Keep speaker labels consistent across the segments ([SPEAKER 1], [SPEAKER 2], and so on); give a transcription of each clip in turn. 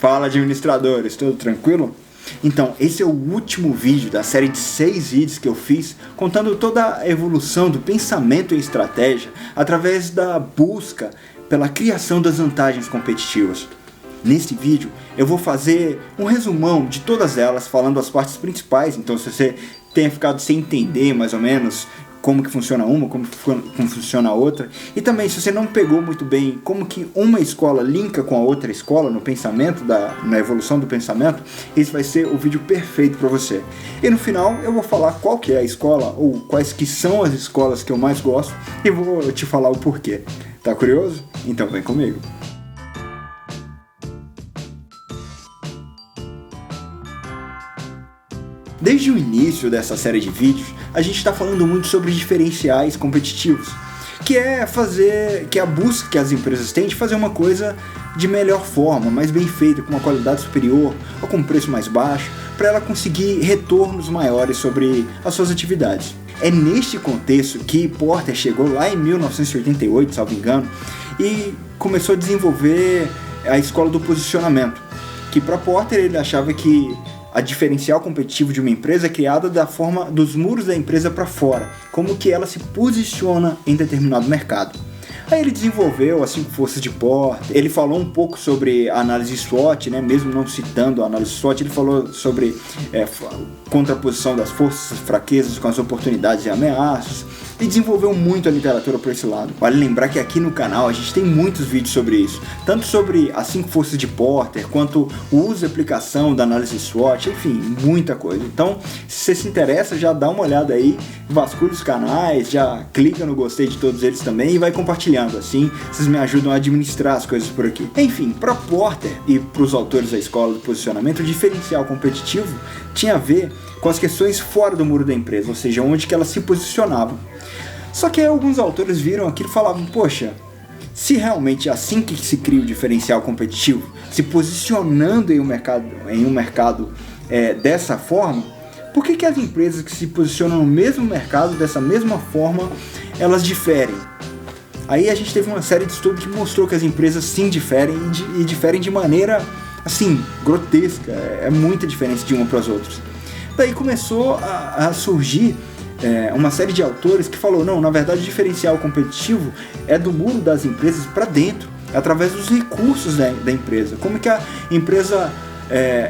[SPEAKER 1] Fala, administradores, tudo tranquilo? Então, esse é o último vídeo da série de 6 vídeos que eu fiz contando toda a evolução do pensamento em estratégia através da busca pela criação das vantagens competitivas. Nesse vídeo eu vou fazer um resumão de todas elas, falando as partes principais. Então, se você tenha ficado sem entender mais ou menos como que funciona uma, como funciona a outra, e também se você não pegou muito bem como que uma escola linka com a outra escola no pensamento, na evolução do pensamento, esse vai ser o vídeo perfeito para você. E no final eu vou falar qual que é a escola, ou quais que são as escolas que eu mais gosto, e vou te falar o porquê. Tá curioso? Então vem comigo. Desde o início dessa série de vídeos, a gente está falando muito sobre diferenciais competitivos, que é a busca que as empresas têm de fazer uma coisa de melhor forma, mais bem feita, com uma qualidade superior ou com um preço mais baixo, para ela conseguir retornos maiores sobre as suas atividades. É neste contexto que Porter chegou lá em 1988, salvo engano, e começou a desenvolver a escola do posicionamento, que para Porter ele achava que a diferencial competitivo de uma empresa é criada da forma dos muros da empresa para fora, como que ela se posiciona em determinado mercado. Aí ele desenvolveu as 5 forças de Porter, ele falou um pouco sobre a análise SWOT, mesmo não citando a análise SWOT, ele falou sobre contraposição das forças e fraquezas com as oportunidades e ameaças, e desenvolveu muito a literatura por esse lado. Vale lembrar que aqui no canal a gente tem muitos vídeos sobre isso, tanto sobre as 5 forças de Porter, quanto o uso e aplicação da análise SWOT, enfim, muita coisa. Então, se você se interessa, já dá uma olhada aí, vasculha os canais, já clica no gostei de todos eles também e vai compartilhando, assim vocês me ajudam a administrar as coisas por aqui. Enfim, para Porter e para os autores da escola do posicionamento, o diferencial competitivo tinha a ver com as questões fora do muro da empresa, ou seja, onde que elas se posicionavam. Só que aí alguns autores viram aquilo e falavam, poxa, se realmente é assim que se cria o diferencial competitivo, se posicionando em um mercado dessa forma, por que as empresas que se posicionam no mesmo mercado dessa mesma forma, elas diferem? Aí a gente teve uma série de estudos que mostrou que as empresas sim diferem e diferem de maneira, assim, grotesca, é muita diferença de uma para as outras. Daí começou a surgir uma série de autores que falou, não, na verdade o diferencial competitivo é do muro das empresas para dentro, através dos recursos da empresa. Como que a empresa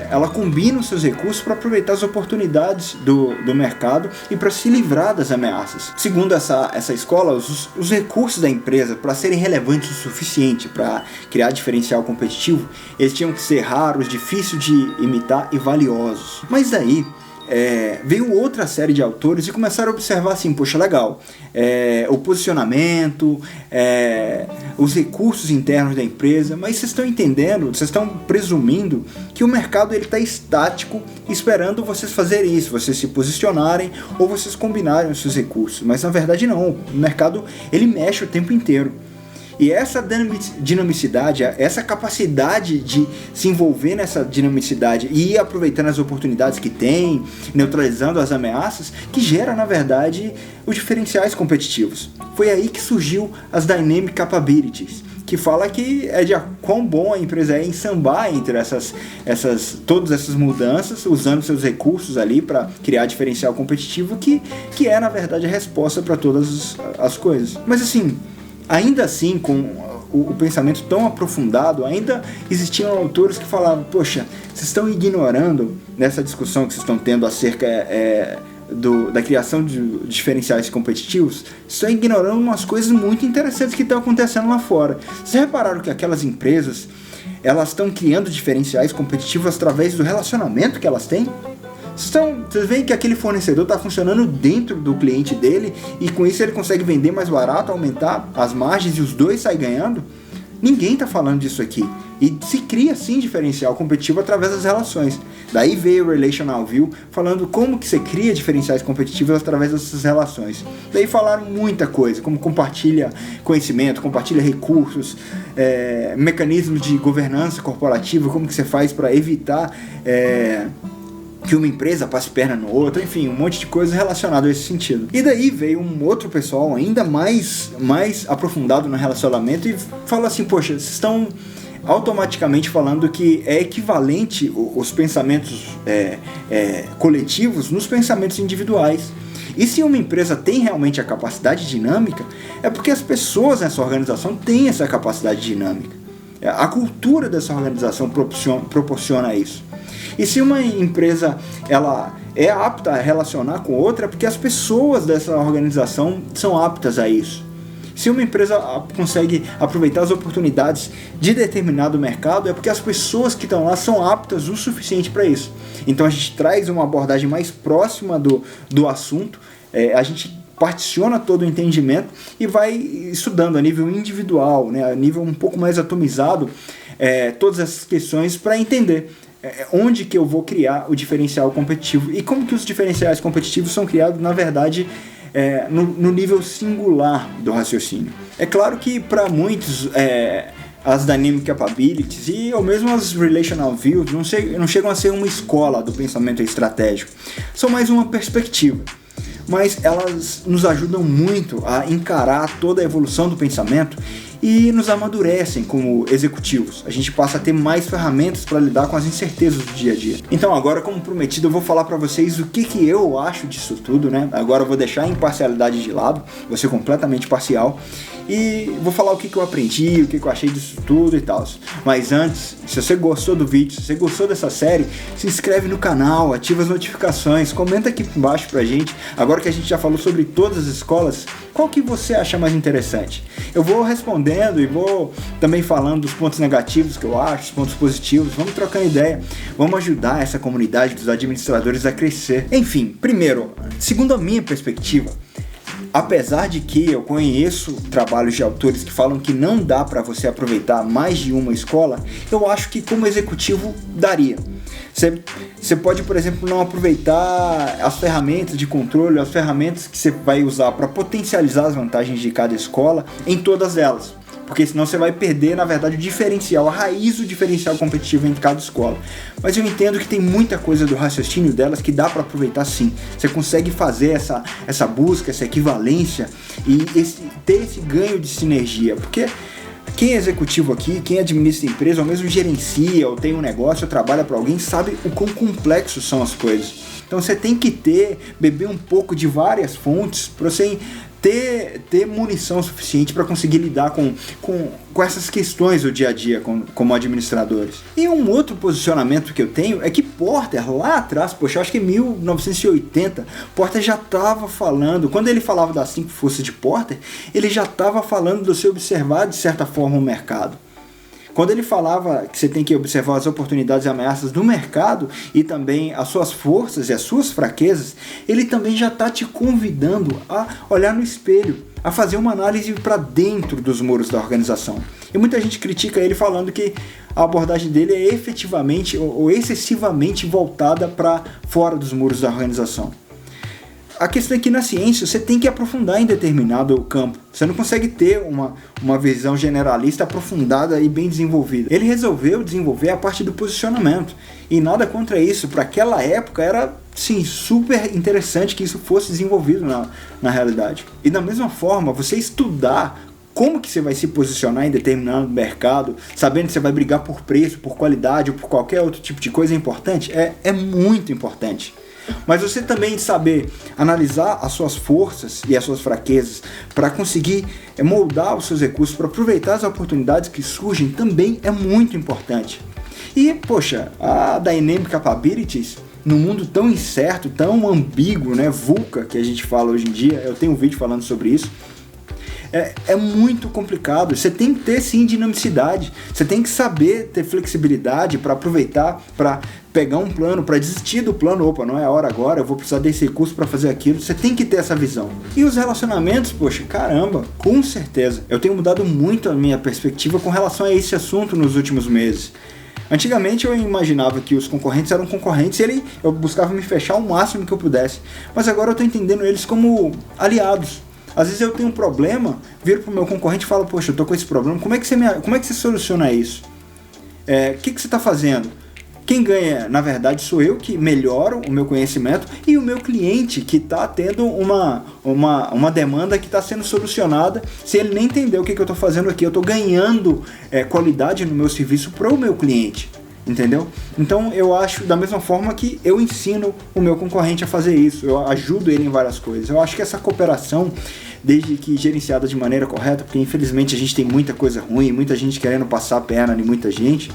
[SPEAKER 1] ela combina os seus recursos para aproveitar as oportunidades do mercado e para se livrar das ameaças. Segundo essa escola, os recursos da empresa, para serem relevantes o suficiente para criar diferencial competitivo, eles tinham que ser raros, difíceis de imitar e valiosos. Mas daí veio outra série de autores e começaram a observar assim, poxa, legal, o posicionamento, os recursos internos da empresa, mas vocês estão entendendo, vocês estão presumindo que o mercado está estático, esperando vocês fazerem isso, vocês se posicionarem ou vocês combinarem os seus recursos, mas na verdade não, o mercado ele mexe o tempo inteiro. E essa dinamicidade, essa capacidade de se envolver nessa dinamicidade e ir aproveitando as oportunidades que tem, neutralizando as ameaças, que gera, na verdade, os diferenciais competitivos. Foi aí que surgiu as Dynamic Capabilities, que fala que é de quão bom a empresa é em sambar entre todas essas mudanças, usando seus recursos ali para criar diferencial competitivo, que é, na verdade, a resposta para todas as coisas. Mas assim, ainda assim, com o pensamento tão aprofundado, ainda existiam autores que falavam, poxa, vocês estão ignorando nessa discussão que vocês estão tendo acerca da criação de diferenciais competitivos, vocês estão ignorando umas coisas muito interessantes que estão acontecendo lá fora. Vocês repararam que aquelas empresas, elas estão criando diferenciais competitivos através do relacionamento que elas têm? Vocês veem que aquele fornecedor está funcionando dentro do cliente dele e com isso ele consegue vender mais barato, aumentar as margens e os dois saem ganhando? Ninguém está falando disso aqui. E se cria sim diferencial competitivo através das relações. Daí veio o Relational View falando como que você cria diferenciais competitivos através dessas relações. Daí falaram muita coisa, como compartilha conhecimento, compartilha recursos, mecanismos de governança corporativa, como que você faz para evitar que uma empresa passe perna no outro, enfim, um monte de coisa relacionada a esse sentido. E daí veio um outro pessoal ainda mais aprofundado no relacionamento e falou assim, poxa, vocês estão automaticamente falando que é equivalente os pensamentos coletivos nos pensamentos individuais. E se uma empresa tem realmente a capacidade dinâmica, é porque as pessoas nessa organização têm essa capacidade dinâmica. A cultura dessa organização proporciona isso. E se uma empresa ela é apta a relacionar com outra, é porque as pessoas dessa organização são aptas a isso. Se uma empresa consegue aproveitar as oportunidades de determinado mercado, é porque as pessoas que estão lá são aptas o suficiente para isso. Então a gente traz uma abordagem mais próxima do assunto, a gente particiona todo o entendimento e vai estudando a nível individual, né, a nível um pouco mais atomizado, todas essas questões para entender onde que eu vou criar o diferencial competitivo e como que os diferenciais competitivos são criados, na verdade, no nível singular do raciocínio. É claro que para muitos as Dynamic Capabilities ou mesmo as Relational Views não chegam a ser uma escola do pensamento estratégico, são mais uma perspectiva, mas elas nos ajudam muito a encarar toda a evolução do pensamento e nos amadurecem como executivos. A gente passa a ter mais ferramentas para lidar com as incertezas do dia a dia. Então agora, como prometido, eu vou falar para vocês o que eu acho disso tudo, né? Agora eu vou deixar a imparcialidade de lado, vou ser completamente parcial e vou falar o que eu aprendi, o que eu achei disso tudo e tal. Mas antes, se você gostou do vídeo, se você gostou dessa série, se inscreve no canal, ativa as notificações, comenta aqui embaixo pra gente. Agora que a gente já falou sobre todas as escolas, qual que você acha mais interessante? Eu vou respondendo e vou também falando dos pontos negativos que eu acho, os pontos positivos, vamos trocando ideia, vamos ajudar essa comunidade dos administradores a crescer. Enfim, primeiro, segundo a minha perspectiva, apesar de que eu conheço trabalhos de autores que falam que não dá para você aproveitar mais de uma escola, eu acho que como executivo daria. Você pode, por exemplo, não aproveitar as ferramentas de controle, as ferramentas que você vai usar para potencializar as vantagens de cada escola em todas elas. Porque senão você vai perder, na verdade, o diferencial, a raiz do diferencial competitivo entre cada escola. Mas eu entendo que tem muita coisa do raciocínio delas que dá para aproveitar sim. Você consegue fazer essa busca, essa equivalência e ter esse ganho de sinergia. Porque quem é executivo aqui, quem administra a empresa, ou mesmo gerencia, ou tem um negócio, ou trabalha para alguém, sabe o quão complexos são as coisas. Então você tem que beber um pouco de várias fontes para você ter munição suficiente para conseguir lidar com essas questões do dia a dia como administradores. E um outro posicionamento que eu tenho é que Porter, lá atrás, eu acho que em 1980, Porter já estava falando, quando ele falava das 5 forças de Porter, ele já estava falando de você observar de certa forma o mercado. Quando ele falava que você tem que observar as oportunidades e ameaças do mercado e também as suas forças e as suas fraquezas, ele também já está te convidando a olhar no espelho, a fazer uma análise para dentro dos muros da organização. E muita gente critica ele falando que a abordagem dele é efetivamente ou excessivamente voltada para fora dos muros da organização. A questão é que na ciência você tem que aprofundar em determinado campo. Você não consegue ter uma visão generalista aprofundada e bem desenvolvida. Ele resolveu desenvolver a parte do posicionamento. E nada contra isso. Para aquela época era, sim, super interessante que isso fosse desenvolvido na realidade. E da mesma forma, você estudar como que você vai se posicionar em determinado mercado, sabendo que você vai brigar por preço, por qualidade ou por qualquer outro tipo de coisa importante, é muito importante. Mas você também saber analisar as suas forças e as suas fraquezas para conseguir moldar os seus recursos, para aproveitar as oportunidades que surgem também é muito importante. E, poxa, a Dynamic Capabilities, num mundo tão incerto, tão ambíguo, né, VUCA, que a gente fala hoje em dia, eu tenho um vídeo falando sobre isso, é muito complicado. Você tem que ter sim dinamicidade, você tem que saber ter flexibilidade para aproveitar, para pegar um plano, para desistir do plano. Opa, não é a hora agora, eu vou precisar desse recurso para fazer aquilo. Você tem que ter essa visão. E os relacionamentos, poxa, caramba, com certeza. Eu tenho mudado muito a minha perspectiva com relação a esse assunto nos últimos meses. Antigamente eu imaginava que os concorrentes eram concorrentes e eu buscava me fechar o máximo que eu pudesse. Mas agora eu estou entendendo eles como aliados. Às vezes eu tenho um problema, viro pro meu concorrente e falo, poxa, eu tô com esse problema, como é que você soluciona isso? O que você está fazendo? Quem ganha, na verdade, sou eu, que melhoro o meu conhecimento, e o meu cliente, que está tendo uma demanda que está sendo solucionada sem ele nem entender o que eu estou fazendo aqui. Eu estou ganhando qualidade no meu serviço para o meu cliente, entendeu? Então eu acho da mesma forma que eu ensino o meu concorrente a fazer isso, eu ajudo ele em várias coisas. Eu acho que essa cooperação, desde que gerenciada de maneira correta, porque infelizmente a gente tem muita coisa ruim, muita gente querendo passar a perna em muita gente,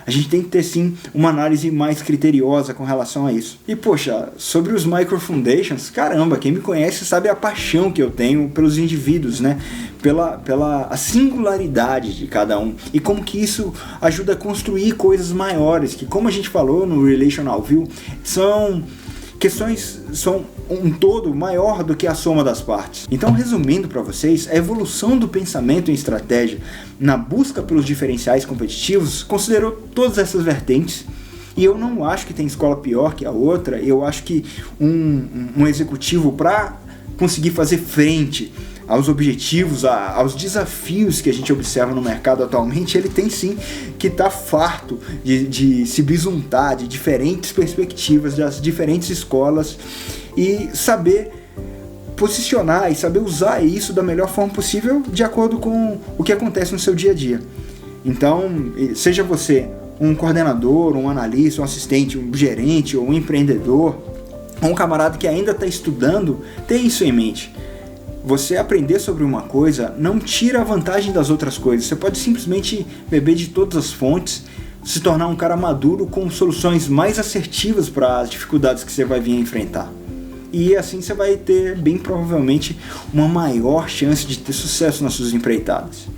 [SPEAKER 1] a gente tem que ter sim uma análise mais criteriosa com relação a isso. E poxa, sobre os Micro Foundations, caramba, quem me conhece sabe a paixão que eu tenho pelos indivíduos, né? Pela a singularidade de cada um, e como que isso ajuda a construir coisas maiores, que, como a gente falou no Relational View, são um todo maior do que a soma das partes. Então, resumindo para vocês, a evolução do pensamento em estratégia na busca pelos diferenciais competitivos considerou todas essas vertentes, e eu não acho que tem escola pior que a outra. Eu acho que um executivo, para conseguir fazer frente aos objetivos, aos desafios que a gente observa no mercado atualmente, ele tem sim que estar farto de se bisuntar de diferentes perspectivas, das diferentes escolas, e saber posicionar e saber usar isso da melhor forma possível de acordo com o que acontece no seu dia a dia. Então, seja você um coordenador, um analista, um assistente, um gerente ou um empreendedor, ou um camarada que ainda está estudando, tenha isso em mente. Você aprender sobre uma coisa não tira a vantagem das outras coisas. Você pode simplesmente beber de todas as fontes, se tornar um cara maduro com soluções mais assertivas para as dificuldades que você vai vir a enfrentar. E assim você vai ter, bem provavelmente, uma maior chance de ter sucesso nas suas empreitadas.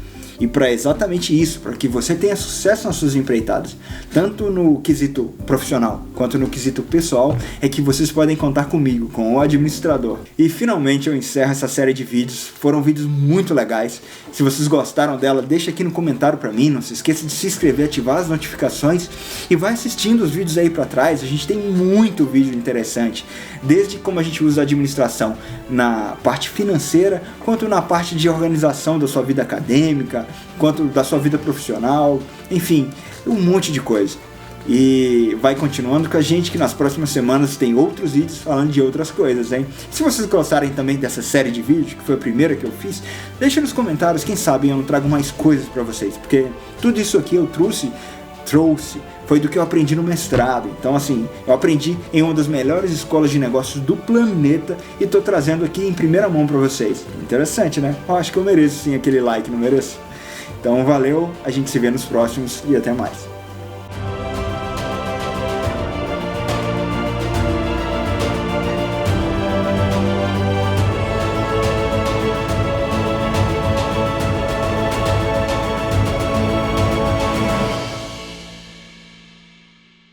[SPEAKER 1] E para exatamente isso, para que você tenha sucesso nas suas empreitadas, tanto no quesito profissional quanto no quesito pessoal, é que vocês podem contar comigo, com o administrador. E finalmente eu encerro essa série de vídeos. Foram vídeos muito legais. Se vocês gostaram dela, deixa aqui no comentário para mim. Não se esqueça de se inscrever, ativar as notificações e vai assistindo os vídeos aí para trás. A gente tem muito vídeo interessante, desde como a gente usa a administração na parte financeira, quanto na parte de organização da sua vida acadêmica, quanto da sua vida profissional, enfim, um monte de coisa. E vai continuando com a gente, que nas próximas semanas tem outros vídeos falando de outras coisas, hein? Se vocês gostarem também dessa série de vídeos, que foi a primeira que eu fiz, deixa nos comentários, quem sabe eu não trago mais coisas pra vocês, porque tudo isso aqui eu trouxe foi do que eu aprendi no mestrado. Então assim, eu aprendi em uma das melhores escolas de negócios do planeta e tô trazendo aqui em primeira mão pra vocês. Interessante, né? Eu acho que eu mereço sim aquele like, não mereço? Então valeu, a gente se vê nos próximos e até mais.